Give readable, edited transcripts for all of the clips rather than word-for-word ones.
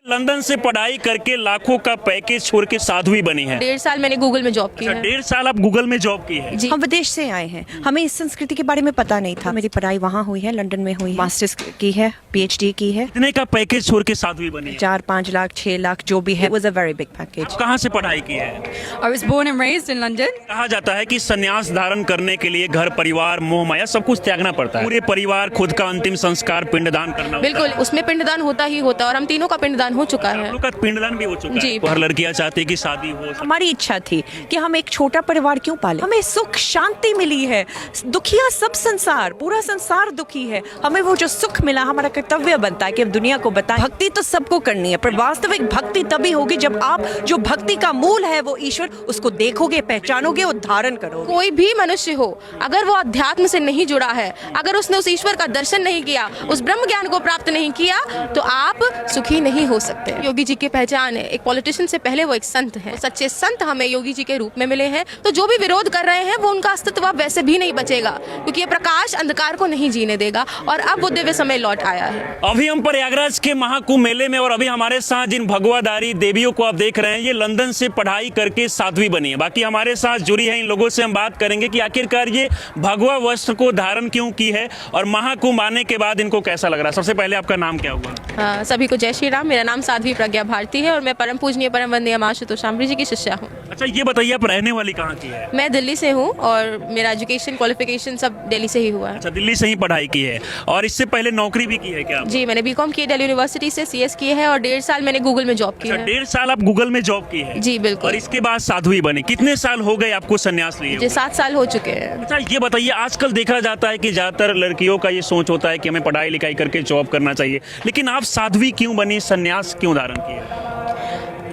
London से पढ़ाई करके लाखों का पैकेज छोड़ के साध्वी बनी है। 1.5 साल मैंने गूगल में जॉब की है। 1.5 साल आप गूगल में जॉब की है। जी हम विदेश से आए हैं, हमें इस संस्कृति के बारे में पता नहीं था। मेरी पढ़ाई वहाँ हुई है, लंदन में हुई है, मास्टर्स की है, PhD की है। इतने का पैकेज छोड़ के साध्वी बनी है। 4-5 लाख 6 लाख जो भी है, was a very big package। कहाँ से पढ़ाई की है? I was born and raised in London. कहा जाता है कि संन्यास धारण करने के लिए घर परिवार मोह माया सब कुछ त्यागना पड़ता है। पूरे परिवार खुद का अंतिम संस्कार पिंडदान करना होता है। बिल्कुल, उसमें पिंडदान होता ही होता है और हम तीनों का पिंडदान हो चुका आप है। लोग का पिंडदान भी हो चुका जी। है। हर लड़कियां चाहती है कि शादी हो। हमारी इच्छा थी कि हम एक छोटा परिवार क्यों पालें। हमें सुख शांति मिली है, दुखिया सब संसार, पूरा संसार दुखी है। हमें वो जो सुख मिला, हमारा कर्तव्य बनता है कि हम दुनिया को बताएं। भक्ति तो सबको करनी है, पर वास्तविक भक्ति तभी होगी जब आप जो भक्ति का मूल है वो ईश्वर, उसको देखोगे, पहचानोगे और धारण करोगे। कोई भी मनुष्य हो, अगर वो अध्यात्म से नहीं जुड़ा है, अगर उसने उस ईश्वर का दर्शन नहीं किया, उस ब्रह्म ज्ञान को प्राप्त नहीं किया, तो आप सुखी नहीं हो सकते। योगी जी की पहचान है, एक पॉलिटिशियन से पहले वो एक संत है। सच्चे संत हमें योगी जी के रूप में मिले हैं। तो जो भी विरोध कर रहे हैं वो उनका अस्तित्व अब वैसे भी नहीं बचेगा, क्योंकि ये प्रकाश अंधकार को नहीं जीने देगा और अब वो दिव्य समय लौट आया है। अभी हम प्रयागराज के महाकुंभ मेले में और अभी हमारे साथ जिन भगवाधारी देवियों को आप देख रहे हैं, ये लंदन से पढ़ाई करके साध्वी बनी है। बाकी हमारे साथ जुड़ी है, इन लोगों से हम बात करेंगे कि आखिरकार ये भगवा वस्त्र को धारण क्यों की है और महाकुंभ आने के बाद इनको कैसा लग रहा है। सबसे पहले आपका नाम क्या हुआ? सभी को जय श्री राम। मेरा नाम साध्वी प्रज्ञा भारती है और मैं परम पूजनीय परम वंदनीय मां आशुतोष शांभवी जी की शिष्या हूँ। अच्छा, ये बताइए आप रहने वाली कहाँ की है? मैं दिल्ली से हूँ और मेरा एजुकेशन क्वालिफिकेशन सब दिल्ली से ही हुआ है। अच्छा, दिल्ली से ही पढ़ाई की है और इससे पहले नौकरी भी की है क्या? जी, मैंने बीकॉम की है दिल्ली यूनिवर्सिटी से, CS की है और 1.5 साल मैंने गूगल में जॉब की अच्छा, है। 1.5 साल आप गूगल में जॉब की है? जी बिल्कुल। और इसके बाद साध्वी बनी। कितने साल हो गए आपको संन्यास लिए? जी 7 साल हो चुके हैं। अच्छा, ये बताइए, आजकल देखा जाता है कि ज्यादातर लड़कियों का ये सोच होता है कि हमें पढ़ाई लिखाई करके जॉब करना चाहिए, लेकिन आप साध्वी क्यों बनी, संन्यास क्यों धारण किया?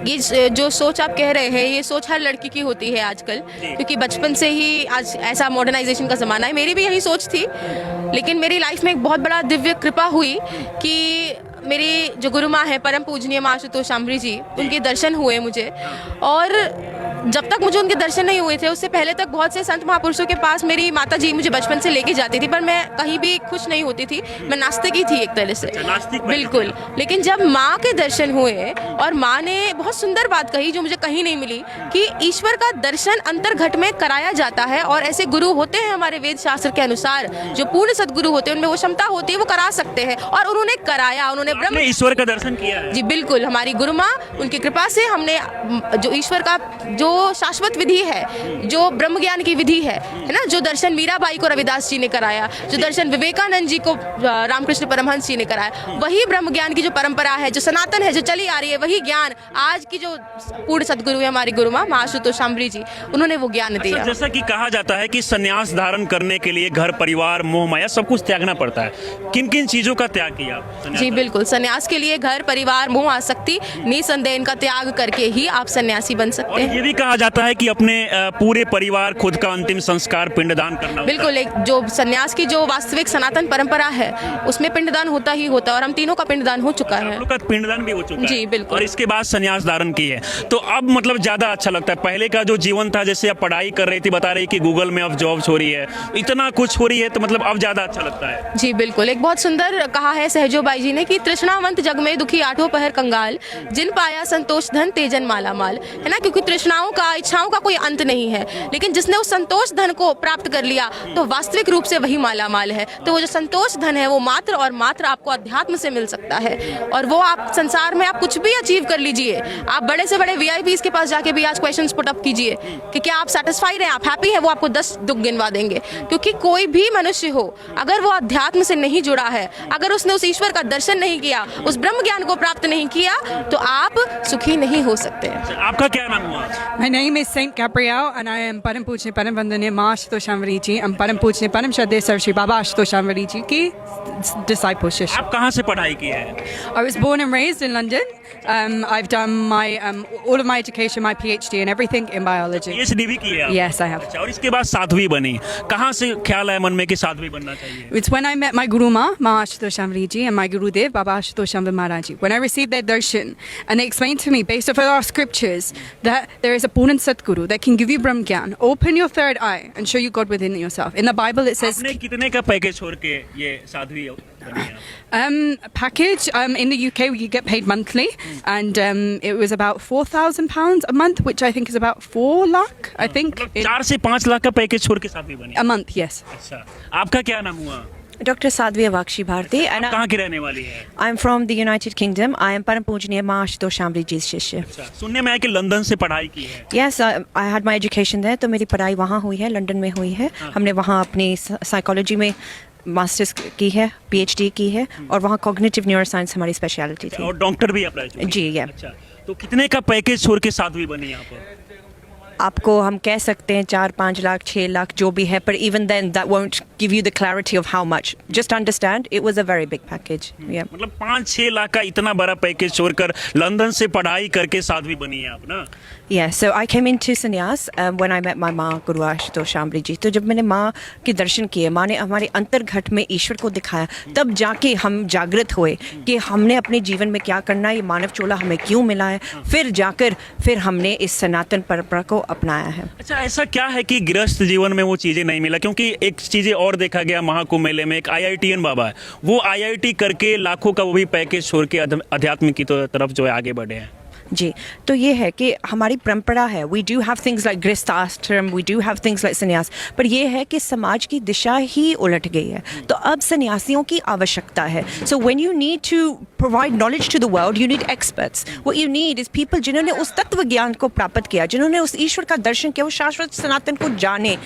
ये जो सोच आप कह रहे हैं, ये सोच हर लड़की की होती है आजकल, क्योंकि बचपन से ही आज ऐसा मॉडर्नाइजेशन का ज़माना है। मेरी भी यही सोच थी, लेकिन मेरी लाइफ में एक बहुत बड़ा दिव्य कृपा हुई कि मेरी जो गुरु माँ है परम पूजनीय मां आशुतोष शांभवी जी, उनके दर्शन हुए मुझे। और जब तक मुझे उनके दर्शन नहीं हुए थे, उससे पहले तक बहुत से संत महापुरुषों के पास मेरी माता जी मुझे बचपन से लेके जाती थी, पर मैं कहीं भी खुश नहीं होती थी। मैं नास्तिक ही थी एक तरह से। बिल्कुल। लेकिन जब माँ के दर्शन हुए और माँ ने बहुत सुंदर बात कही जो मुझे कहीं नहीं मिली, कि ईश्वर का दर्शन अंतर्घट में कराया जाता है और ऐसे गुरु होते हैं हमारे वेद शास्त्र के अनुसार, जो पूर्ण सदगुरु होते हैं, उनमें वो क्षमता होती है, वो करा सकते हैं। और उन्होंने कराया, उन्होंने ब्रह्म ईश्वर का दर्शन किया है। जी बिल्कुल। हमारी गुरु माँ, उनकी कृपा से हमने जो ईश्वर का जो शाश्वत विधि है, जो ब्रह्म ज्ञान की विधि है ना, जो दर्शन मीराबाई को रविदास जी ने कराया, जो दर्शन विवेकानंद जी को रामकृष्ण परमहंस जी ने कराया, वही ब्रह्म ज्ञान की जो परंपरा है, जो सनातन है, जो चली आ रही है, वही ज्ञान आज की जो पूर्ण सदगुरु है हमारी गुरु माँ आशुतोष शांभवी जी, उन्होंने वो ज्ञान दिया। जैसा कि कहा जाता है कि संन्यास धारण करने के लिए घर परिवार मोह माया सब कुछ त्यागना पड़ता है, किन किन चीजों का त्याग किया? जी बिल्कुल। संन्यास के लिए घर परिवार मोह आसक्ति निसंदेह इनका त्याग करके ही आप सन्यासी बन सकते हैं। ये भी कहा जाता है कि अपने पूरे परिवार खुद का अंतिम संस्कार पिंडदान करना। बिल्कुल। एक जो सन्यास की जो वास्तविक सनातन परंपरा है, उसमें पिंडदान होता ही होता है और हम तीनों का पिंडदान हो चुका है। का पिंडदान भी हो चुका है। जी बिल्कुल। और इसके बाद संन्यास धारण की है, तो अब मतलब ज्यादा अच्छा लगता है। पहले का जो जीवन था, जैसे आप पढ़ाई कर रही थी, बता रही कि गूगल में अब जॉब हो रही है, इतना कुछ हो रही है, तो मतलब अब ज्यादा अच्छा लगता है। जी बिल्कुल। एक बहुत सुंदर कहा है सहजोबाई जी ने कि तृष्णावंत जग में दुखी आठों पहर कंगाल, जिन पाया संतोष धन तेजन माला माल, है ना। क्योंकि तृष्णाओं का, इच्छाओं का कोई अंत नहीं है, लेकिन जिसने उस संतोष धन को प्राप्त कर लिया तो वास्तविक रूप से वही माला माल है। तो वो जो संतोष धन है, वो मात्र और मात्र आपको अध्यात्म से मिल सकता है। और वो आप संसार में आप कुछ भी अचीव कर लीजिए, आप बड़े से बड़े VIPs के पास जाके भी आज क्वेश्चंस पुट अप कीजिए कि क्या आप सेटिस्फाइड हैं, आप हैप्पी हैं, वो आपको 10 दुख गिनवा देंगे। क्योंकि कोई भी मनुष्य हो, अगर वो अध्यात्म से नहीं जुड़ा है, अगर उसने उस ईश्वर का दर्शन नहीं किया, उस ब्रह्म ज्ञान को प्राप्त नहीं किया, तो आप सुखी नहीं हो सकते। आपका क्या नाम हुआ? My name is Saint Gabrielle and I am Param Pujne Param Vandaniya मां आशुतोष शांभवी जी and Param Pujne Param Shraddheya Sarv Shri Baba Ashutosh Shambhavi जी की disciple शिष्य। आप कहाँ से पढ़ाई की है? I was born and raised in London. I've done my all of my education, my PhD and everything in biology. PhD भी की है? Yes, I have. अच्छा, और इसके बाद साध्वी बनी। कहाँ से ख्याल आया मन में कि साध्वी बनना चाहिए? It's when I met my Guru Ma Ashutosh Shaanvvi ji, and my Guru Dev, Baba Ashutosh Shaanvvi Maharaj ji. When I received their darshan, and they explained to me, based off of our scriptures, that there is is a Purnam Satguru that can give you Brahm Gyan, open your third eye and show you God within yourself. In the Bible it says आपने कितने का package छोड़ के ये साध्वी बनी आप? package in the UK you get paid monthly, and it was about £4,000 a month, which I think is about 4 lakh. I think मतलब 4 से 5 लाख का पैकेज छोड़ के साध्वी बनी। a month. Yes. अच्छा, आपका क्या नाम हुआ? Dr. Sadhvi Avakshi Bharti, and कहाँ की रहने वाली है? I'm from the United Kingdom. I am Param Pujniya माँ आशुतोष शामली जी शिष्य। अच्छा, सुनने में आया कि लंदन से पढ़ाई की है। Yes, I had my education there. तो मेरी पढ़ाई वहाँ हुई है, लंदन में हुई है। हमने वहाँ अपनी साइकोलॉजी में मास्टर्स की है, PhD की है, और वहाँ कॉग्निटिव न्यूरोसाइंस हमारी स्पेशलिटी थी। और डॉक्टर भी अप्लाई किया? जी, या। अच्छा, तो कितने का पैकेज छोड़ के साध्वी बनी आप? आपको हम कह सकते हैं 4-5 लाख 6 लाख जो भी है, पर even then that won't give you the clarity of how much. Just understand it was a very big package. Yeah. मतलब 5-6 लाख का इतना बड़ा पैकेज छोड़कर लंदन से पढ़ाई करके साध्वी बनी है आप ना? Yeah, so I came into संन्यास when I met my माँ गुरु आशुतोष शामली जी। तो जब मैंने माँ के दर्शन किए, माँ ने हमारे अंतर्घट में ईश्वर को दिखाया, तब जाके हम जागृत हुए कि हमने अपने जीवन में क्या करना है, ये मानव चोला हमें क्यों मिला है। फिर हमने इस सनातन परंपरा को अपनाया है। अच्छा, ऐसा क्या है कि गृहस्थ जीवन में वो चीज़ें नहीं मिला? क्योंकि एक चीज़ें और देखा गया महाकुंभ मेले में, एक IITN बाबा है, वो IIT करके लाखों का वो भी पैकेज छोड़ के अध्यात्म की तरफ जो है आगे बढ़े हैं। जी, तो ये है कि हमारी परंपरा है, we do have things like grihasthashram, we do have things like sannyas, पर ये है कि समाज की दिशा ही उलट गई है। तो अब सन्यासियों की आवश्यकता है। So when you need to provide knowledge to the world, you need experts. What you need is people जिन्होंने उस तत्व ज्ञान को प्राप्त किया, जिन्होंने उस ईश्वर का दर्शन किया, वो शाश्वत सनातन को जाने,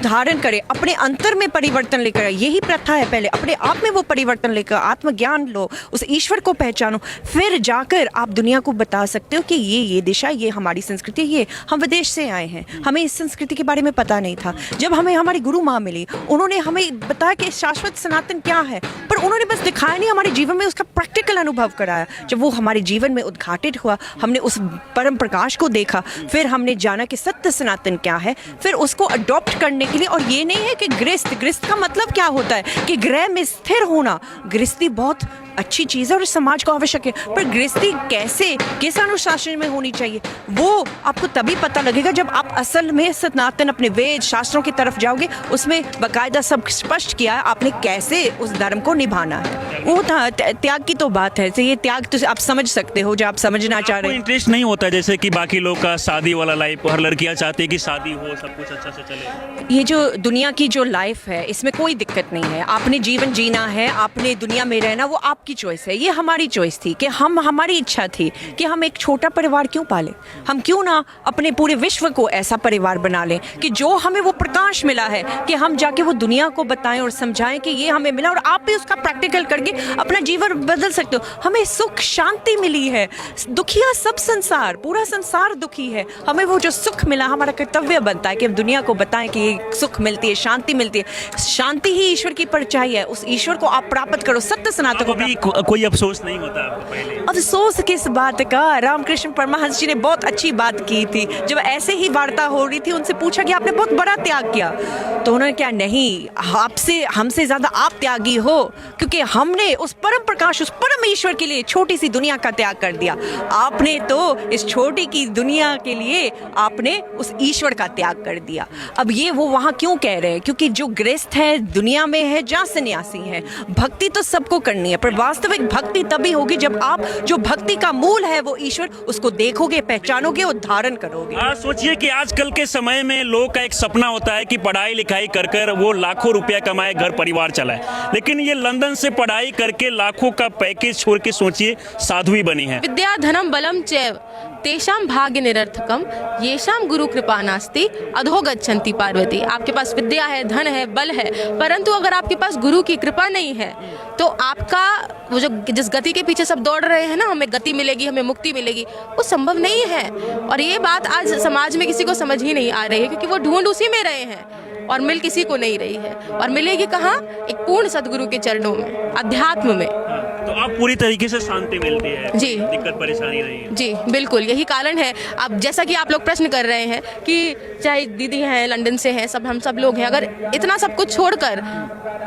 धारण करे, अपने अंतर में परिवर्तन लेकर आए। यही प्रथा है, पहले अपने आप में वो परिवर्तन लेकर आत्मज्ञान लो, उस ईश्वर को पहचानो, फिर जाकर आप दुनिया को बता सकते हो कि ये दिशा, ये हमारी संस्कृति, ये हम विदेश से आए हैं, हमें इस संस्कृति के बारे में पता नहीं था। जब हमें हमारी गुरु माँ मिली, उन्होंने हमें बताया कि शाश्वत सनातन क्या है, पर उन्होंने बस दिखाया नहीं, हमारे जीवन में उसका प्रैक्टिकल अनुभव कराया। जब वो हमारे जीवन में उद्घाटित हुआ, हमने उस परम प्रकाश को देखा, फिर हमने जाना कि सत्य सनातन क्या है, फिर उसको अडॉप्ट करने के लिए। और ये नहीं है कि गृहस्थ का मतलब क्या होता है कि गृह में स्थिर होना। गृहस्थी बहुत अच्छी चीज़ है और समाज को आवश्यक है, पर गृहस्थी कैसे, किस अनुशासन में होनी चाहिए, वो आपको तभी पता लगेगा जब आप असल में सनातन अपने वेद शास्त्रों की तरफ जाओगे। उसमें बाकायदा सब स्पष्ट किया है आपने कैसे उस धर्म को निभाना है। वो था त्याग की तो बात है, तो ये त्याग तो आप समझ सकते हो जो आप समझना चाह रहे हैं। इंटरेस्ट नहीं होता जैसे कि बाकी लोग का शादी वाला लाइफ, हर लड़कियां चाहती है कि शादी हो, सब कुछ अच्छा से चले। ये जो दुनिया की जो लाइफ है, इसमें कोई दिक्कत नहीं है। आपने जीवन जीना है, आपने दुनिया में रहना, वो आपकी चॉइस है। ये हमारी चॉइस थी कि हमारी इच्छा थी कि हम एक छोटा परिवार क्यों पालें, हम क्यों ना अपने पूरे विश्व को ऐसा परिवार बना लें कि जो हमें वो प्रकाश मिला है कि हम जाके वो दुनिया को बताएं और समझाएं कि ये हमें मिला, और आप भी उसका प्रैक्टिकल करके अपना जीवन बदल सकते हो। हमें सुख शांति मिली है। दुखिया सब संसार, पूरा संसार दुखी है। हमें वो जो सुख मिला, हमारा कर्तव्य बनता है कि हम दुनिया को बताएं कि ये सुख मिलती है, शांति मिलती है। शांति ही ईश्वर की परछाई है, उस ईश्वर को आप प्राप्त करो, सत्य सनातन को। कोई अफसोस नहीं होता आपको पहले? अफसोस किस बात का? रामकृष्ण परमहंस जी ने बहुत अच्छी बात की थी। जब ऐसे ही वार्ता हो रही थी, उनसे पूछा कि आपने बहुत बड़ा त्याग किया, तो उन्होंने क्या, नहीं, आपसे हमसे ज्यादा आप त्यागी हो, क्योंकि हमने उस परम प्रकाश, उस परम ईश्वर के लिए छोटी सी दुनिया का त्याग कर दिया। आपने तो इस छोटी की दुनिया के लिए आपने उस ईश्वर का त्याग कर दिया। अब ये वो वहां क्यों कह रहे हैं? क्योंकि जो गृहस्थ है दुनिया में है, जहाँ सन्यासी है, भक्ति तो सबको करनी है, पर वास्तविक भक्ति तभी होगी जब आप जो भक्ति का मूल है वो ईश्वर, उसको देखोगे, पहचानोगे और धारण करोगे। सोचिए कि आजकल के समय में लोग का एक सपना होता है कि पढ़ाई लिखाई कर वो लाखों रुपया कमाए, घर परिवार चलाए, लेकिन ये लंदन से पढ़ाई करके लाखों का पैकेज छोड़ के सोचिए साध्वी बनी है। विद्या धनम बलम चैव तेषाम भाग्य निरर्थकम येषाम गुरु कृपा नास्ति अधो गच्छन्ति पार्वती। आपके पास विद्या है, धन है, बल है, परंतु अगर आपके पास गुरु की कृपा नहीं है तो आपका वो जो जिस गति के पीछे सब दौड़ रहे हैं ना, हमें गति मिलेगी, हमें मुक्ति मिलेगी, वो संभव नहीं है। और ये बात आज समाज में किसी को समझ ही नहीं आ रही है, क्योंकि वो ढूंढ उसी में रहे हैं और मिल किसी को नहीं रही है। और मिलेगी कहाँ? एक पूर्ण सदगुरु के चरणों में, अध्यात्म में। तो आप पूरी तरीके से शांति मिलती है जी, दिक्कत परेशानी नहीं है? जी बिल्कुल, यही कारण है। अब जैसा कि आप लोग प्रश्न कर रहे हैं कि चाहे दीदी हैं, लंदन से हैं, हम सब लोग हैं, अगर इतना सब कुछ छोड़कर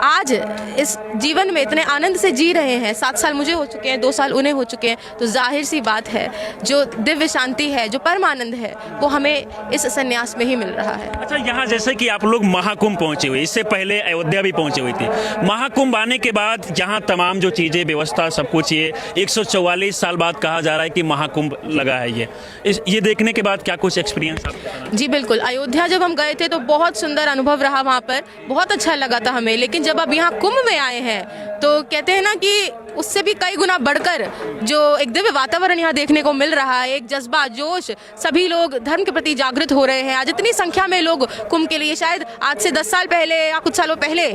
आज इस जीवन में इतने आनंद से जी रहे हैं, 7 साल मुझे हो चुके हैं, 2 साल उन्हें हो चुके हैं, तो जाहिर सी बात है जो दिव्य शांति है, जो परमानंद है, वो हमें इस संन्यास में ही मिल रहा है। अच्छा, यहाँ जैसे कि आप लोग महाकुंभ पहुंचे हुए, इससे पहले अयोध्या भी पहुंचे हुई थी। महाकुंभ आने के बाद यहाँ तमाम जो चीज़ें, व्यवस्था, सब कुछ, ये 144 साल बाद कहा जा रहा है कि महाकुंभ लगा है। ये देखने के बाद क्या कुछ एक्सपीरियंस आपको? जी बिल्कुल, अयोध्या जब हम गए थे तो बहुत सुंदर अनुभव रहा वहाँ पर, बहुत अच्छा लगा था हमें। लेकिन जब अब यहाँ कुंभ में आए हैं तो कहते हैं ना कि उससे भी कई गुना बढ़कर जो एक दिव्य वातावरण यहाँ देखने को मिल रहा है, एक जज्बा, जोश, सभी लोग धर्म के प्रति जागृत हो रहे हैं। आज इतनी संख्या में लोग कुंभ के लिए, शायद आज से 10 साल पहले या कुछ सालों पहले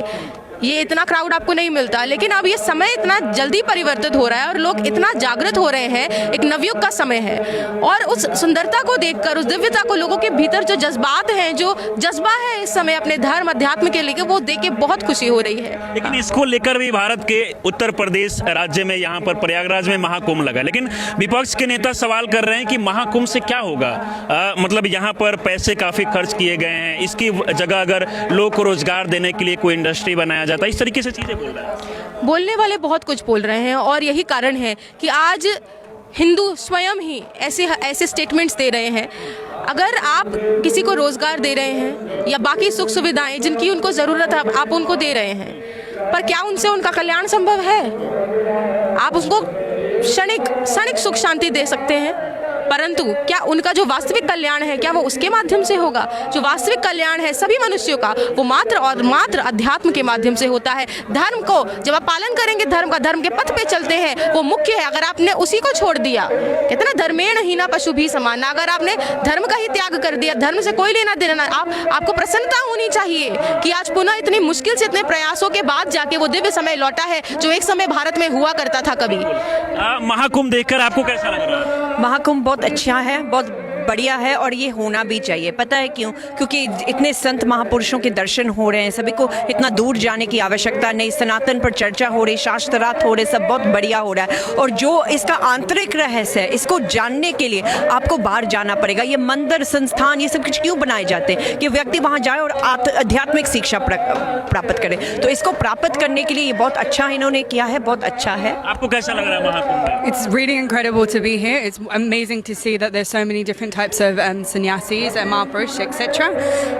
ये इतना क्राउड आपको नहीं मिलता, लेकिन अब ये समय इतना जल्दी परिवर्तित हो रहा है और लोग इतना जागृत हो रहे हैं। एक नवयुग का समय है और उस सुंदरता को देखकर, उस दिव्यता को, लोगों के भीतर जो जज्बात हैं, जो जज्बा है इस समय अपने धर्म अध्यात्म के लिए, वो देख के बहुत खुशी हो रही है। लेकिन इसको लेकर भी भारत के उत्तर प्रदेश राज्य में, यहाँ पर प्रयागराज में महाकुंभ लगा, लेकिन विपक्ष के नेता सवाल कर रहे हैं कि महाकुंभ से क्या होगा? मतलब यहाँ पर पैसे काफ़ी खर्च किए गए हैं, इसकी जगह अगर लोगों को रोजगार देने के लिए कोई इंडस्ट्री बनाया जाता है, इस तरीके से चीज़ें बोल रहा है। बोलने वाले बहुत कुछ बोल रहे हैं और यही कारण है कि आज हिंदू स्वयं ही ऐसे स्टेटमेंट्स दे रहे हैं। अगर आप किसी को रोजगार दे रहे हैं या बाकी सुख सुविधाएं जिनकी उनको ज़रूरत है, आप उनको दे रहे हैं, पर क्या उनसे उनका कल्याण संभव है? आप उसको क्षणिक सुख शांति दे सकते हैं, परंतु क्या उनका जो वास्तविक कल्याण है, क्या वो उसके माध्यम से होगा? जो वास्तविक कल्याण है सभी मनुष्यों का, वो मात्र और मात्र अध्यात्म के माध्यम से होता है। धर्म को जब आप पालन करेंगे, धर्म का, धर्म के पथ पे चलते हैं, वो मुख्य है। अगर आपने उसी को छोड़ दिया, कहते ना धर्मेण हीना पशु भी समान, अगर आपने धर्म का ही त्याग कर दिया, धर्म से कोई लेना देना, आपको प्रसन्नता होनी चाहिए कि आज पुनः इतनी मुश्किल से, इतने प्रयासों के बाद जाके वो दिव्य समय लौटा है जो एक समय भारत में हुआ करता था कभी। महाकुंभ देखकर आपको कैसा लग रहा है? महाकुंभ बहुत अच्छा है, बहुत बढ़िया है और ये होना भी चाहिए। पता है क्यों? क्योंकि इतने संत महापुरुषों के दर्शन हो रहे हैं, सभी को इतना दूर जाने की आवश्यकता नहीं, सनातन पर चर्चा हो रही, शास्त्रार्थ हो रहे, सब बहुत बढ़िया हो रहा है। और जो इसका आंतरिक रहस्य है, इसको जानने के लिए आपको बाहर जाना पड़ेगा। ये मंदिर, संस्थान, ये सब कुछ क्यों बनाए जाते हैं कि व्यक्ति वहाँ जाए और आध्यात्मिक शिक्षा प्राप्त करे। तो इसको प्राप्त करने के लिए ये बहुत अच्छा इन्होंने किया है, बहुत अच्छा है। आपको कैसा लग रहा है Mahakumbh? It's really incredible to be here. It's amazing to see that there's so many different types of sannyasis and Mahapurush, etc.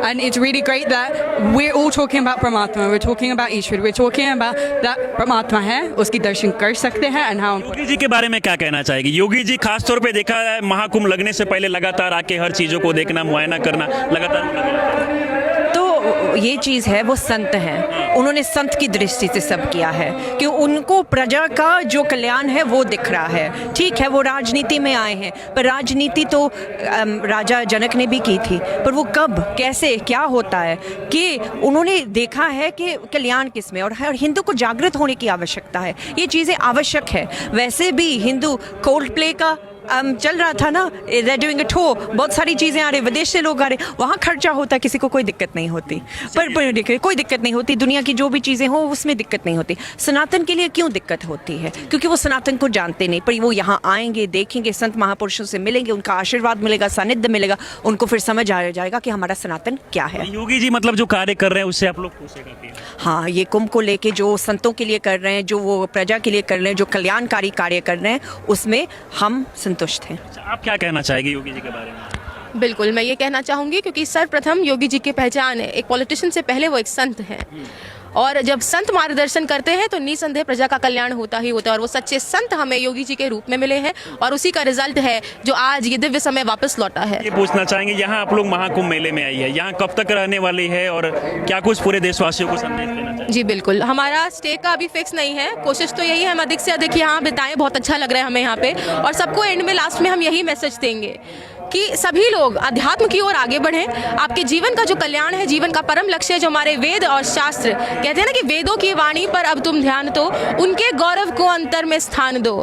And it's really great that we're all talking about Paramatma, we're talking about Ishwar, we're talking about that Paramatma है, उसकी दर्शन कर सकते हैं। And how Yogi ji के बारे में क्या कहना चाहेगी? योगी जी खास तौर पे देखा है महाकुंभ लगने से पहले लगातार आके हर चीज़ों को देखना, मुआयना करना, लगातार। तो ये चीज़ है, वो संत हैं, उन्होंने संत की दृष्टि से सब किया है कि उनको प्रजा का जो कल्याण है वो दिख रहा है। ठीक है, वो राजनीति में आए हैं, पर राजनीति तो राजा जनक ने भी की थी, पर वो कब, कैसे, क्या होता है कि उन्होंने देखा है कि कल्याण किस में, और हिंदू को जागृत होने की आवश्यकता है। ये चीज़ें आवश्यक है। वैसे भी हिंदू कोल्ड प्ले का चल रहा था ना, डूइंग इट हो, बहुत सारी चीज़ें आ रही, विदेश से लोग आ रहे, वहाँ खर्चा होता, किसी को कोई दिक्कत नहीं होती, पर कोई दिक्कत नहीं होती। दुनिया की जो भी चीज़ें हो उसमें दिक्कत नहीं होती। सनातन के लिए क्यों दिक्कत होती है? क्योंकि वो सनातन को जानते नहीं, पर वो यहाँ आएंगे, देखेंगे, संत महापुरुषों से मिलेंगे, उनका आशीर्वाद मिलेगा, सानिध्य मिलेगा, उनको फिर समझ आ जाएगा कि हमारा सनातन क्या है। योगी जी मतलब जो कार्य कर रहे हैं उससे आप लोग खुश हैं? हाँ, ये कुंभ को लेके जो संतों के लिए कर रहे हैं, जो वो प्रजा के लिए कर रहे हैं, जो कल्याणकारी कार्य कर रहे हैं, उसमें हम संतुष्ट हैं। आप क्या कहना चाहेंगे योगी जी के बारे में? बिल्कुल, मैं ये कहना चाहूँगी क्योंकि सर्वप्रथम योगी जी की पहचान है, एक पॉलिटिशियन से पहले वो एक संत हैं, और जब संत मार्गदर्शन करते हैं तो निसंदेह प्रजा का कल्याण होता ही होता है। और वो सच्चे संत हमें योगी जी के रूप में मिले हैं और उसी का रिजल्ट है जो आज ये दिव्य समय वापस लौटा है। ये पूछना चाहेंगे, यहाँ आप लोग महाकुंभ मेले में आई है, यहाँ कब तक रहने वाली है और क्या कुछ पूरे देशवासियों को संदेश देना चाहिए? जी बिल्कुल, हमारा स्टे का अभी फिक्स नहीं है, कोशिश तो यही है हम अधिक से अधिक यहाँ बिताएं, बहुत अच्छा लग रहा है हमें यहाँ पे, और सबको एंड में, लास्ट में हम यही मैसेज देंगे कि सभी लोग अध्यात्म की ओर आगे बढ़ें। आपके जीवन का जो कल्याण है, जीवन का परम लक्ष्य है, जो हमारे वेद और शास्त्र कहते हैं ना कि वेदों की वाणी पर अब तुम ध्यान दो, उनके गौरव को अंतर में स्थान दो।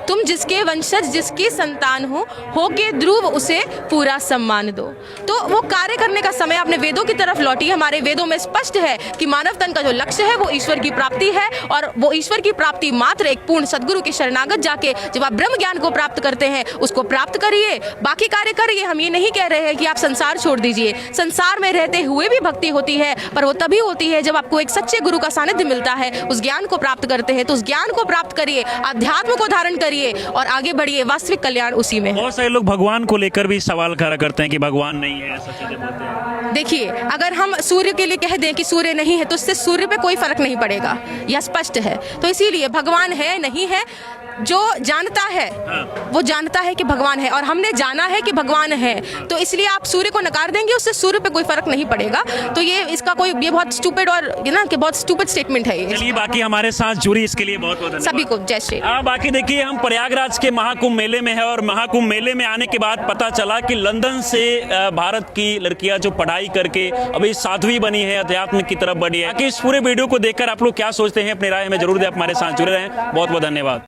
तुम जिसके वंशज जिसकी संतान हो के ध्रुव उसे पूरा सम्मान दो। तो वो कार्य करने का समय अपने वेदों की तरफ लौटी। हमारे वेदों में स्पष्ट है कि मानव तन का जो लक्ष्य है वो ईश्वर की प्राप्ति है, और वो ईश्वर की प्राप्ति मात्र एक पूर्ण सदगुरु के शरणागत जाके जब आप ब्रह्म ज्ञान को प्राप्त करते हैं उसको प्राप्त करिए, बाकी कार्य करिए। हम ये नहीं कह रहे हैं कि आप संसार छोड़ दीजिए, संसार में रहते हुए भी भक्ति होती है, पर वो तभी होती है जब आपको एक सच्चे गुरु का सानिध्य मिलता है, उस ज्ञान को प्राप्त करते हैं। तो उस ज्ञान को प्राप्त करिए, अध्यात्म को धारण करिए और आगे बढ़िए। वास्तविक कल्याण उसी में है। बहुत सारे लोग भगवान को लेकर भी सवाल खड़ा करते हैं कि भगवान नहीं है, ऐसा चीजें बोलते हैं। देखिए, अगर हम सूर्य के लिए कह दें कि सूर्य नहीं है तो इससे सूर्य पे कोई फर्क नहीं पड़ेगा, यह स्पष्ट है। तो इसीलिए भगवान है नहीं है, जो जानता है वो जानता है कि भगवान है, और हमने जाना है कि भगवान है, तो इसलिए आप सूर्य को नकार देंगे, उससे सूर्य पे कोई फर्क नहीं पड़ेगा। तो ये इसका कोई ये बहुत स्टूपिड और ना कि बहुत स्टूपिड स्टेटमेंट है ये। चलिए, बाकी हमारे साथ जुड़ी, इसके लिए बहुत बहुत धन्यवाद सभी को जय श्री। बाकी देखिए, हम प्रयागराज के महाकुंभ मेले में है, और महाकुंभ मेले में आने के बाद पता चला कि लंदन से भारत की लड़कियां जो पढ़ाई करके अभी साध्वी बनी है, अध्यात्म की तरफ बढ़ी है। बाकी इस पूरे वीडियो को देखकर आप लोग क्या सोचते हैं, अपनी राय में जरूर दें। हमारे साथ जुड़े रहें। बहुत बहुत धन्यवाद।